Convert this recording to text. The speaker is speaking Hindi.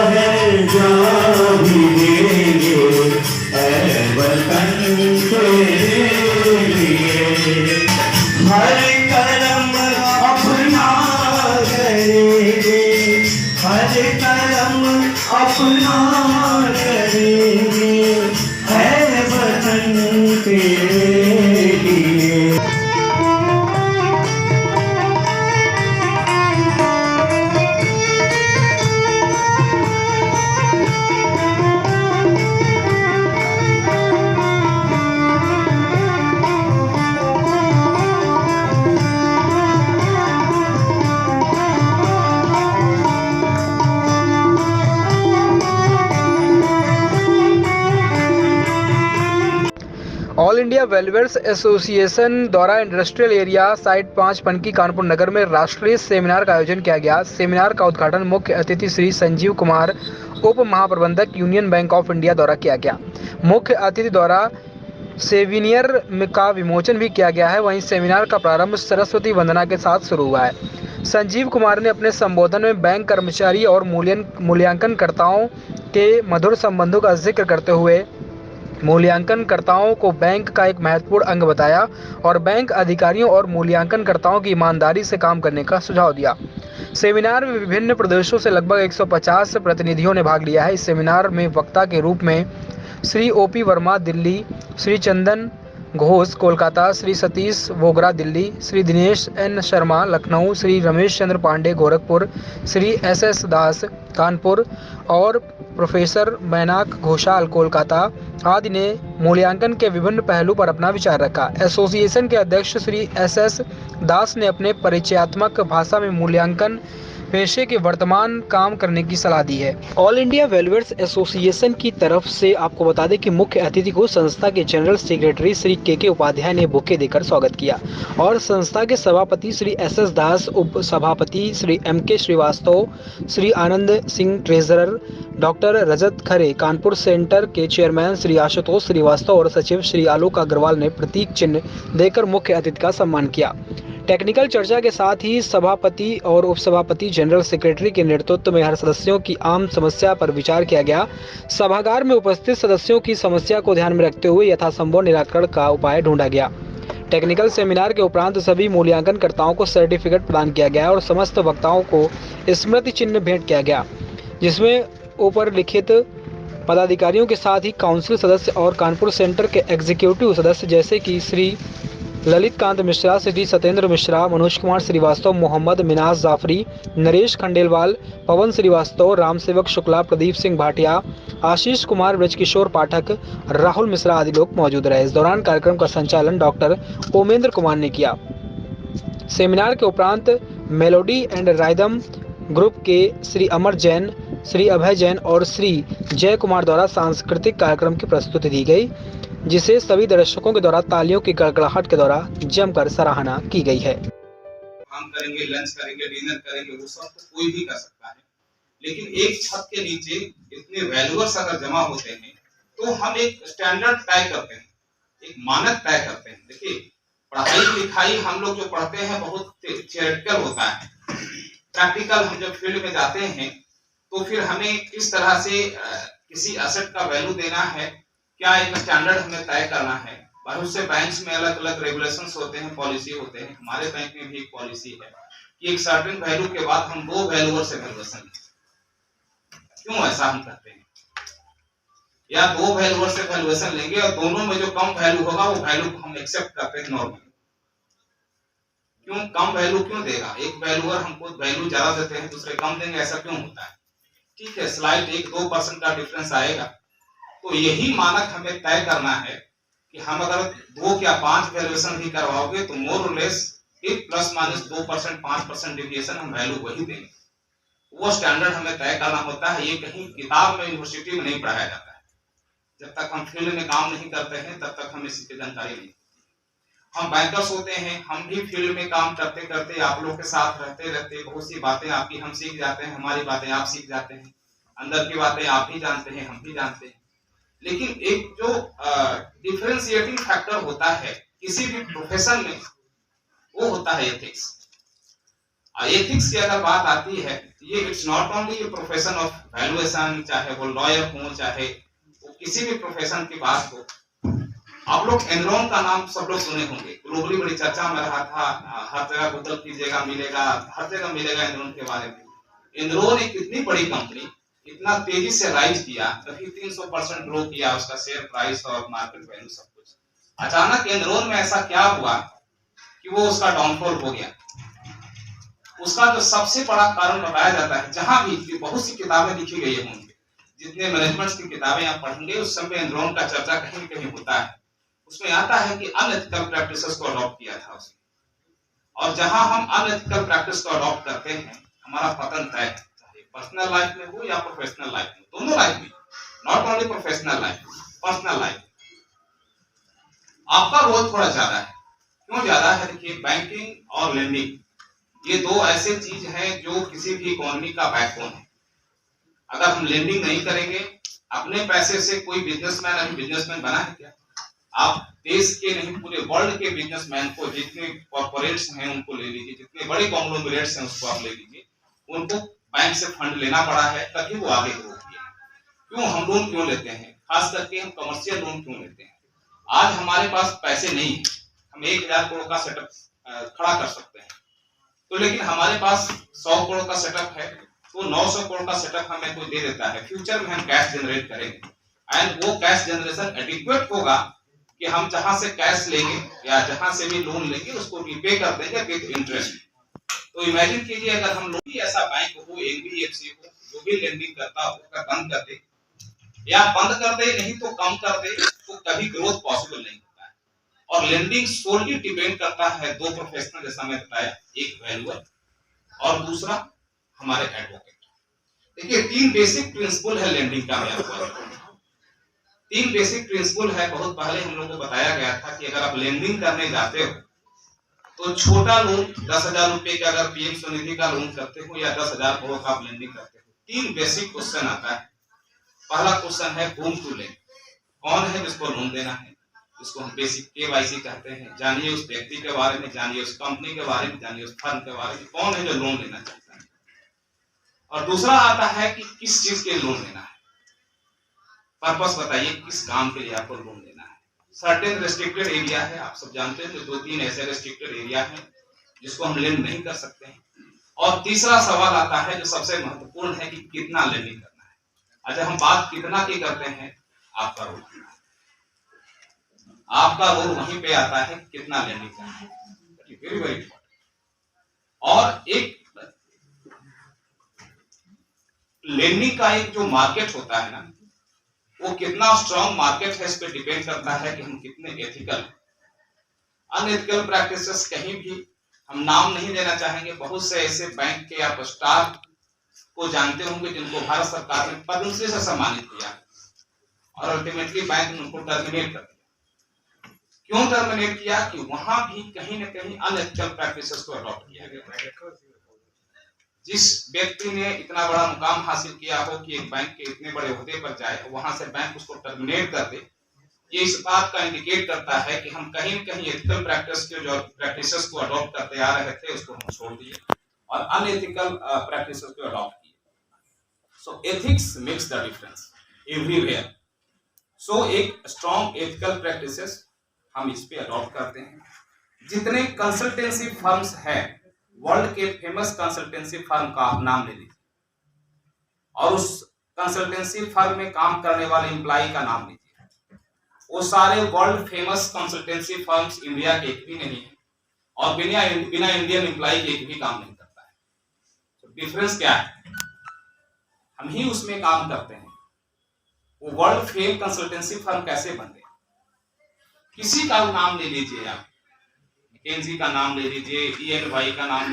है जहाँ भी देंगे ऐ वतन के लिए। हर कदम अपना करेंगे, हर कदम अपना करेंगे ऐ वतन के लिए। ऑल इंडिया वेलवेयर्स एसोसिएशन द्वारा industrial area site 5 Panki Kanpur Nagar में राष्ट्रीय सेमिनार का आयोजन किया गया। सेमिनार का उद्घाटन मुख्य अतिथि श्री संजीव कुमार, उप महाप्रबंधक यूनियन बैंक ऑफ इंडिया द्वारा किया गया। मुख्य अतिथि द्वारा सेविनियर का विमोचन भी किया गया है। वहीं सेमिनार का प्रारंभ सरस्वती वंदना के साथ शुरू हुआ है। संजीव कुमार ने अपने संबोधन में बैंक कर्मचारी और मूल्यांकनकर्ताओं के मधुर संबंधों का जिक्र करते हुए मूल्यांकनकर्ताओं को बैंक का एक महत्वपूर्ण अंग बताया और बैंक अधिकारियों और मूल्यांकनकर्ताओं की ईमानदारी से काम करने का सुझाव दिया। सेमिनार में विभिन्न प्रदेशों से लगभग 150 प्रतिनिधियों ने भाग लिया है। इस सेमिनार में वक्ता के रूप में श्री ओपी वर्मा दिल्ली, श्री चंदन घोष कोलकाता, श्री सतीश वोगरा दिल्ली, श्री दिनेश एन शर्मा लखनऊ, श्री रमेश चंद्र पांडे गोरखपुर, श्री एस दास कानपुर और प्रोफेसर मैनाक घोषाल कोलकाता आदि ने मूल्यांकन के विभिन्न पहलू पर अपना विचार रखा। एसोसिएशन के अध्यक्ष श्री एस दास ने अपने परिचयात्मक भाषा में मूल्यांकन पेशे के वर्तमान काम करने की सलाह दी है। ऑल इंडिया वेलवेयर्स एसोसिएशन की तरफ से आपको बता दें कि मुख्य अतिथि को संस्था के जनरल सेक्रेटरी श्री के उपाध्याय ने बुके देकर स्वागत किया और संस्था के सभापति श्री एस दास, उप सभापति Shri MK Srivastava, Shri Anand Singh treasurer, doctor रजत खरे कानपुर सेंटर के चेयरमैन श्री आशुतोष श्रीवास्तव और सचिव श्री आलोक अग्रवाल ने प्रतीक चिन्ह देकर मुख्य अतिथि का सम्मान किया। टेक्निकल चर्चा के साथ ही सभापति और उपसभापति जनरल सेक्रेटरी के नेतृत्व में हर सदस्यों की आम समस्या पर विचार किया गया। सभागार में उपस्थित सदस्यों की समस्या को ध्यान में रखते हुए यथासंभव निराकरण का उपाय ढूंढा गया। टेक्निकल सेमिनार के उपरांत सभी मूल्यांकनकर्ताओं को सर्टिफिकेट प्रदान किया गया और समस्त वक्ताओं को स्मृति चिन्ह भेंट किया गया, जिसमें ऊपर लिखित पदाधिकारियों के साथ ही काउंसिल सदस्य और कानपुर सेंटर के एग्जीक्यूटिव सदस्य जैसे कि श्री ललित कांत मिश्रा, श्री सत्येंद्र मिश्रा, मनोज कुमार श्रीवास्तव, मोहम्मद मिनाज जाफरी, नरेश खंडेलवाल, पवन श्रीवास्तव, राम सेवक शुक्ला, प्रदीप सिंह भाटिया, आशीष कुमार, ब्रजकिशोर पाठक, राहुल मिश्रा आदि लोग मौजूद रहे। इस दौरान कार्यक्रम का संचालन डॉक्टर ओमेंद्र कुमार ने किया। सेमिनार के उपरांत मेलोडी एंड राइदम ग्रुप के श्री अमर जैन, श्री अभय जैन और श्री जय कुमार द्वारा सांस्कृतिक कार्यक्रम की प्रस्तुति दी गई, जिसे सभी दर्शकों के द्वारा तालियों की गड़गड़ाहट के द्वारा जमकर सराहना की गई है। काम करेंगे, लंच करेंगे, डिनर करेंगे, वो सब तो कोई भी कर सकता है, लेकिन एक छत के नीचे इतने वैल्यूअर्स अगर जमा होते हैं तो हम एक स्टैंडर्ड तय करते हैं, एक मानक तय करते हैं। देखिए, पढ़ाई लिखाई हम लोग जो पढ़ते हैं बहुत थियोरेटिकल होता है। प्रैक्टिकल हम जब फील्ड में जाते हैं तो फिर हमें किस तरह से किसी एसेट का वैल्यू देना है, क्या एक स्टैंडर्ड हमें तय करना है। बहुत से बैंक्स में अलग अलग रेगुलेशंस होते हैं, पॉलिसी होते हैं। हमारे बैंक में भी एक पॉलिसी है कि एक सर्टेन वैल्यू के बाद हम 2 वैल्यूअर से वैल्यूएशन लेंगे। क्यों ऐसा हम करते हैं? या 2 वैल्यूअर से वैल्यूएशन लेंगे और दोनों में जो कम वैल्यू होगा वो वैल्यू को हम एक्सेप्ट करते हैं नॉर्मली। क्यों कम वैल्यू क्यों देगा? एक वैल्यूअर हमको वैल्यू ज्यादा देते हैं, दूसरे कम देंगे, ऐसा क्यों होता है? ठीक है, स्लाइड 1-2% का डिफरेंस आएगा। तो यही मानक हमें तय करना है कि हम अगर 2 या 5 वैल्यूएशन भी करवाओगे तो मोर और लेस एक प्लस माइनस 2% 5% डिविएशन हम वैल्यू वही देंगे। वो स्टैंडर्ड हमें तय करना होता है। ये कहीं किताब में यूनिवर्सिटी में नहीं पढ़ाया जाता है। जब तक हम फील्ड में काम नहीं करते हैं तब तक हमें इसकी जानकारी नहीं। हम बैंकर्स होते हैं, हम भी फील्ड में काम करते करते आप लोग के साथ रहते रहते बहुत सी बातें आपकी हम सीख जाते हैं, हमारी बातें आप सीख जाते हैं, अंदर की बातें आप भी जानते हैं, हम भी जानते हैं। लेकिन एक जो डिफरेंशिएटिंग फैक्टर होता है किसी भी प्रोफेशन में, वो होता है एथिक्स। एथिक्स की अगर बात आती है, ये it's not only profession of valuation, चाहे वो लॉयर हो, चाहे वो किसी भी प्रोफेशन की बात हो। आप लोग एनरॉन का नाम सब लोग सुने होंगे, ग्लोबली बड़ी चर्चा में रहा था, हर जगह गूगल कीजिएगा मिलेगा, हर जगह मिलेगा एनरॉन के बारे में। एनरॉन एक इतनी बड़ी कंपनी, इतना तेजी से राइज किया, कभी 300% ग्रो किया उसका शेयर प्राइस और मार्केट वैल्यू सब कुछ। अचानक एनरॉन में ऐसा क्या हुआ कि वो उसका डाउनफॉल हो गया। उसका जो सबसे बड़ा कारण बताया जाता है, जहां भी बहुत सी किताबें लिखी गई है, जितने मैनेजमेंट की किताबें आप पढ़ेंगे उस समय एनरॉन का चर्चा कहीं न कहीं होता है। उसमें आता है कि अनएथिकल प्रैक्टिसेस को अडॉप्ट किया था उसने, और जहां हम अनएथिकल प्रैक्टिस को अडॉप्ट करते हैं हमारा पतन तय है, चाहे पर्सनल लाइफ में हो या प्रोफेशनल लाइफ में, दोनों लाइफ में, not only professional life, personal life. आपका रोल थोड़ा ज्यादा है। क्यों ज्यादा है? देखिए, बैंकिंग और लेंडिंग ये दो ऐसे चीज हैं जो किसी भी इकोनॉमी का बैकबोन है। अगर हम लेंडिंग नहीं करेंगे, अपने पैसे से कोई बिजनेसमैन अभी बिजनेसमैन बना है क्या? आप देश के नहीं पूरे वर्ल्ड के बिजनेसमैन को, जितने कॉर्पोरेट्स हैं उनको ले लीजिए, जितने बड़े कॉन्ग्लोमरेट्स हैं उसको आप ले लीजिए, उनको बैंक से फंड लेना पड़ा है तभी वो आगे ग्रो किए हैं। क्यों? हम लोन क्यों लेते हैं? खास करके हम कमर्शियल लोन क्यों लेते हैं? आज हमारे पास पैसे नहीं है, हम 1000 करोड़ का सेटअप खड़ा कर सकते हैं, तो लेकिन हमारे पास 100 करोड़ का सेटअप है, तो 900 करोड़ का सेटअप हमें कोई दे देता है। फ्यूचर में हम कैश जनरेट करेंगे एंड वो कैश जनरेशन एडिक्वेट होगा कि हम जहां से कैश लेंगे या जहां से भी लोन लेंगे उसको रिपे कर देंगे विद इंटरेस्ट। तो इमेजिन कीजिए अगर हम लोग भी ऐसा बैंक हो, एनबीएफसी हो, जो भी लेंडिंग करता हो अगर बंद कर दे, या बंद कर दे नहीं तो कम कर दे, तो कभी ग्रोथ पॉसिबल नहीं होता है। और लेंडिंग सोलली डिपेंड करता है दो प्रोफेशनल, जैसा मैं बताया, एक वैल्यूअर और दूसरा हमारे एडवोकेट। देखिए, 3 बेसिक प्रिंसिपल है लेंडिंग का। मैं आपको 3 बेसिक प्रिंसिपल है। बहुत पहले हम लोगों को बताया गया था कि अगर आप लेंडिंग करने जाते हो तो छोटा लोन 10,000 रुपए का अगर पीएम स्वनिधि का लोन करते हो या 10,000 करोड़ का आप लेंडिंग करते हो, 3 बेसिक क्वेश्चन आता है। पहला क्वेश्चन है होम टू लेंड, कौन है जिसको लोन देना है, जिसको हम बेसिक केवाईसी कहते हैं। जानिए उस व्यक्ति के बारे में, जानिए उस कंपनी के बारे में, जानिए उस फर्म के बारे में, कौन है जो लोन लेना चाहता है। और दूसरा आता है कि किस चीज के लोन लेना है, पर्पस बताइए, किस काम के लिए आपको लोन लेना है। सर्टेन रेस्ट्रिक्टेड एरिया है, आप सब जानते हैं, तो 2-3 ऐसे रेस्ट्रिक्टेड एरिया है जिसको हम लेंड नहीं कर सकते हैं। और तीसरा सवाल आता है जो सबसे महत्वपूर्ण है कि कितना लेंडिंग करना है। अच्छा, हम बात कितना की करते हैं, आपका रोल, आपका रोल वहीं पे आता है कितना लेंडिंग करना है, वेरी वेरी इंपॉर्टेंट। और एक लेंडिंग का एक जो मार्केट होता है ना, वो कितना स्ट्रॉन्ग मार्केट है, इस पे डिपेंड करता है कि हम कितने एथिकल हैं। अनएथिकल प्रैक्टिसेस कहीं भी हम नाम नहीं लेना चाहेंगे। बहुत से ऐसे बैंक के आप स्टाफ को जानते होंगे जिनको भारत सरकार ने पद्मश्री से सम्मानित किया और अल्टीमेटली बैंक ने उनको टर्मिनेट कर दिया। क्यों टर्मिनेट किया? कि वहां भी कहीं न कहीं अनएथिकल प्रैक्टिसेस को अडॉप्ट किया गया। जिस व्यक्ति ने इतना बड़ा मुकाम हासिल किया हो कि एक बैंक के इतने बड़े ओहदे पर जाए, वहां से बैंक उसको टर्मिनेट कर दे, ये इस बात का इंडिकेट करता है कि हम कहीं न कहीं एथिकल प्रैक्टिसेस को अडॉप्ट करते आ रहे थे, उसको हम छोड़ दिए और अनएथिकल प्रैक्टिसेस को अडॉप्ट किए। So ethics makes the difference everywhere. So एक स्ट्रॉन्ग एथिकल प्रैक्टिसेस हम इस पे अडॉप्ट करते हैं। जितने कंसल्टेंसी फर्म्स हैं, वर्ल्ड के फेमस कंसल्टेंसी फर्म का आप नाम ले लीजिए और उस कंसल्टेंसी फर्म में काम करने वाले एम्प्लॉय का नाम लीजिए, वो सारे world famous consultancy firms India के एक भी नहीं है और बिना इंडियन एम्प्लॉय के एक भी काम नहीं करता है। तो डिफरेंस क्या है? हम ही उसमें काम करते हैं। वो वर्ल्ड फेम कंसल्टेंसी फर्म कैसे बन गए? किसी का नाम ले लीजिए आप, मैकेंजी का नाम ले लीजिए, EY का नाम